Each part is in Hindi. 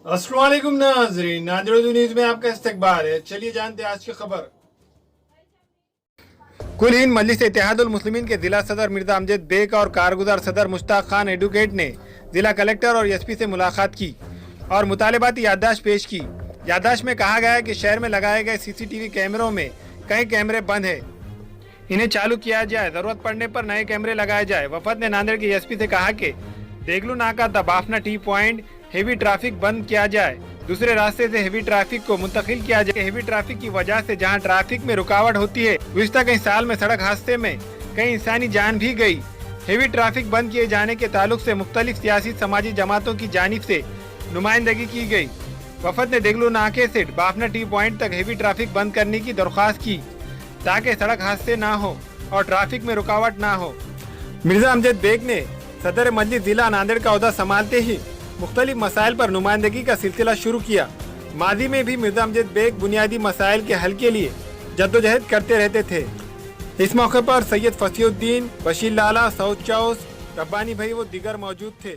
अस्सलाम वालेकुम नाज़रीन, नादिर न्यूज़ में आपका इस्तकबाल है। चलिए जानते हैं आज की खबर। कुल हिंद मजलिस इत्तेहादुल मुस्लिमीन के जिला सदर मिर्जा अमजद बेग और कारगुजार सदर मुश्ताक खान एडवोकेट ने जिला कलेक्टर और एसपी से मुलाकात की और मुतालिबाती याददाश्त पेश की। याददाश्त में कहा गया है कि शहर में लगाए गए सीसीटीवी कैमरों में कई कैमरे बंद है, इन्हें चालू किया जाए, जरूरत पड़ने पर नए कैमरे लगाए जाए। वफद ने नांदेड़ के एसपी से कहा कि देगलू नाका दबाफना टी पॉइंट हेवी ट्रैफिक बंद किया जाए, दूसरे रास्ते से हेवी ट्रैफिक को मुंतकिल किया जाए। हेवी ट्रैफिक की वजह से जहां ट्रैफिक में रुकावट होती है, गुज़िश्ता कई साल में सड़क हादसे में कई इंसानी जान भी गई। हेवी ट्रैफिक बंद किए जाने के ताल्लुक से मुख्तलिफ सियासी समाजी जमातों की जानिब से नुमाइंदगी की गई। वफद ने देगलू नाके से बाफना टी पॉइंट तक हेवी ट्रैफिक बंद करने की दरख्वास्त की ताकि सड़क हादसे ना हो और ट्रैफिक में रुकावट ना हो। मिर्जा अमजद बेग ने सदर मजलिस जिला नांदेड़ का ओहदा संभालते ही मुख्तलिफ मसाइल पर नुमाइंदगी का सिलसिला शुरू किया। माजी में भी मिर्जा अमजद बेग बुनियादी मसाइल के हल के लिए जद्दोजहद करते रहते थे। इस मौके पर सैयद फसीउद्दीन, बशीर लाला, सऊद चौस, रब्बानी भाई वो दीगर मौजूद थे।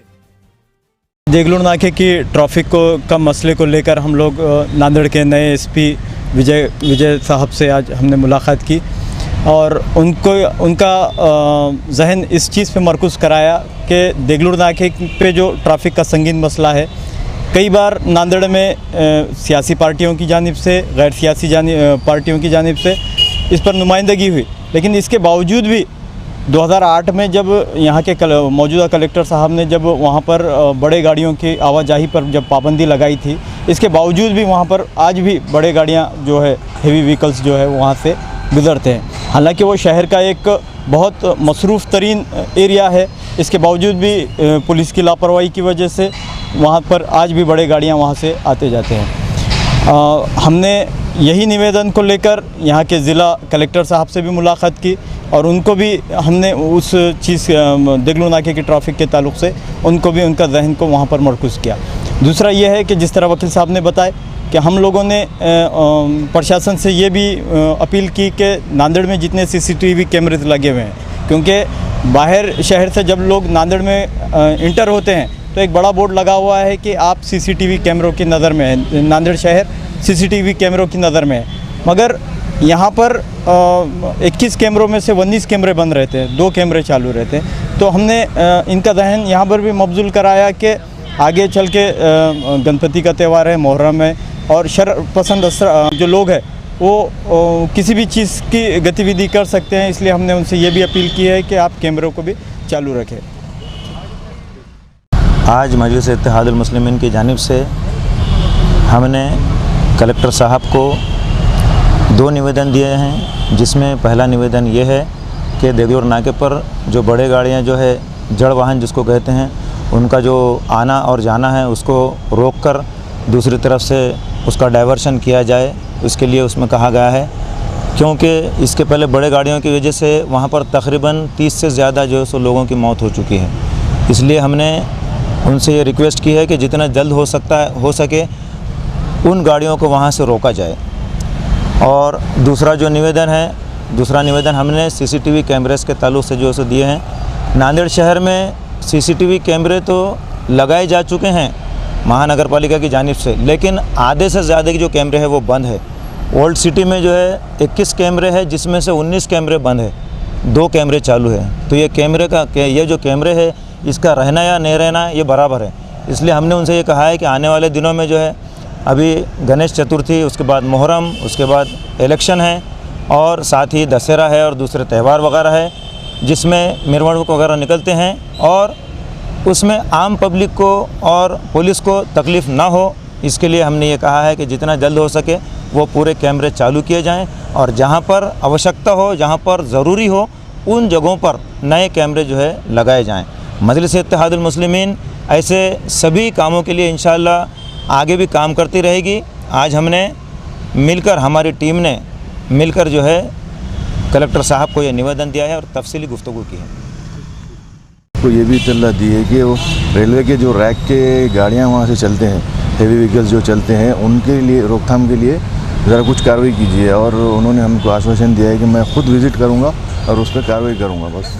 देगलू नाके की ट्रैफिक को कम मसले को लेकर हम लोग नांदेड़ के नए एसपी विजय साहब से आज हमने मुलाकात की और उनका जहन इस चीज़ पे मरकूज़ कराया कि देगलू नाके पे जो ट्रैफिक का संगीन मसला है, कई बार नांदेड़ में सियासी पार्टियों की जानिब से, गैर सियासी पार्टियों की जानिब से इस पर नुमाइंदगी हुई, लेकिन इसके बावजूद भी 2008 में जब यहाँ के मौजूदा कलेक्टर साहब ने जब वहाँ पर बड़े गाड़ियों की आवाजाही पर जब पाबंदी लगाई थी, इसके बावजूद भी वहाँ पर आज भी बड़े गाड़ियाँ जो है, हेवी व्हीकल्स जो है वहाँ से गुज़रते हैं। हालांकि वो शहर का एक बहुत मसरूफ़ तरीन एरिया है, इसके बावजूद भी पुलिस की लापरवाही की वजह से वहाँ पर आज भी बड़े गाड़ियाँ वहाँ से आते जाते हैं। हमने यही निवेदन को लेकर यहाँ के ज़िला कलेक्टर साहब से भी मुलाकात की और उनको भी हमने उस चीज़ देगलू नाके की ट्रैफिक के ताल्लुक़ से उनको भी उनका जहन को वहाँ पर मरकूज़ किया। दूसरा ये है कि जिस तरह वकील साहब ने बताया कि हम लोगों ने प्रशासन से ये भी अपील की कि नांदेड़ में जितने सीसीटीवी कैमरे लगे हुए हैं, क्योंकि बाहर शहर से जब लोग नांदेड़ में इंटर होते हैं तो एक बड़ा बोर्ड लगा हुआ है कि आप सीसीटीवी कैमरों की नज़र में है, नांदेड़ शहर सीसीटीवी कैमरों की नज़र में है, मगर यहाँ पर 21 कैमरों में से 19 कैमरे बंद रहते हैं, 2 कैमरे चालू रहते हैं। तो हमने इनका जहन यहाँ पर भी मबजूल कराया कि आगे चल के गणपति का त्यौहार है, मुहर्रम है और शर पसंद जो लोग हैं वो किसी भी चीज़ की गतिविधि कर सकते हैं, इसलिए हमने उनसे ये भी अपील की है कि आप कैमरों को भी चालू रखें। आज मजलिस इत्तेहादुल मुस्लिमीन की जानिब से हमने कलेक्टर साहब को 2 निवेदन दिए हैं, जिसमें पहला निवेदन ये है कि देगलू नाके पर जो बड़े गाड़ियां जो है, जड़ वाहन जिसको कहते हैं, उनका जो आना और जाना है उसको रोककर दूसरी तरफ से उसका डाइवर्शन किया जाए। उसके लिए उसमें कहा गया है, क्योंकि इसके पहले बड़े गाड़ियों की वजह से वहाँ पर तकरीबन 30 से ज़्यादा जो है सो लोगों की मौत हो चुकी है। इसलिए हमने उनसे ये रिक्वेस्ट की है कि जितना जल्द हो सके उन गाड़ियों को वहाँ से रोका जाए। और दूसरा निवेदन हमने सीसीटीवी कैमरेस के ताल्लुक़ से जो है सो दिए हैं। नांदेड़ शहर में सीसीटीवी कैमरे तो लगाए जा चुके हैं महानगर पालिका की जानिब से, लेकिन आधे से ज़्यादा के जो कैमरे हैं वो बंद है। ओल्ड सिटी में जो है 21 कैमरे हैं, जिसमें से 19 कैमरे बंद है, 2 कैमरे चालू है। तो ये जो कैमरे है इसका रहना या नहीं रहना ये बराबर है। इसलिए हमने उनसे ये कहा है कि आने वाले दिनों में जो है, अभी गणेश चतुर्थी, उसके बाद मुहर्रम, उसके बाद इलेक्शन है और साथ ही दशहरा है और दूसरे त्यौहार वगैरह है, जिसमें मिरवणुक वगैरह निकलते हैं और उसमें आम पब्लिक को और पुलिस को तकलीफ़ ना हो, इसके लिए हमने ये कहा है कि जितना जल्द हो सके वो पूरे कैमरे चालू किए जाएं और जहां पर आवश्यकता हो, जहां पर ज़रूरी हो, उन जगहों पर नए कैमरे जो है लगाए जाएं। मजलिस इत्तेहादुल मुस्लिमीन ऐसे सभी कामों के लिए इंशाअल्लाह आगे भी काम करती रहेगी। आज हमने मिलकर, हमारी टीम ने मिलकर जो है कलेक्टर साहब को ये निवेदन दिया है और तफसीली गुफ्तगू की है। को ये भी इत्तला दी है कि वो रेलवे के जो रैक के गाड़ियाँ वहाँ से चलते हैं, हेवी व्हीकल्स जो चलते हैं, उनके लिए रोकथाम के लिए ज़रा कुछ कार्रवाई कीजिए। और उन्होंने हमको आश्वासन दिया है कि मैं ख़ुद विज़िट करूँगा और उस पर कार्रवाई करूँगा। बस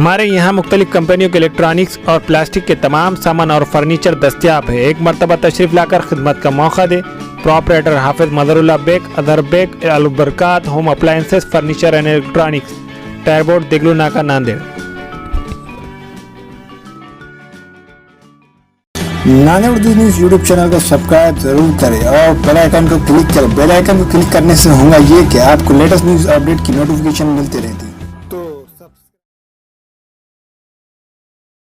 हमारे यहाँ मुख्तलिफ कंपनियों के इलेक्ट्रॉनिक्स और प्लास्टिक के तमाम सामान और फर्नीचर दस्तियाब है। एक मरतबा तशरीफ़ लाकर खिदमत का मौका दे। प्रोपराइटर हाफिज मदरुल्लाह बेग, अदर Baig, Albarkat home appliances, furniture and electronics, tyre board, Deglu नाका, Nanded. Nanded Urdu news YouTube channel को सब्सक्राइब जरूर करें और बेल आइकन को क्लिक करें। बेल आइकन को क्लिक करने से होगा ये कि आपको लेटेस्ट न्यूज़ अपडेट की नोटिफिकेशन मिलती रहती है।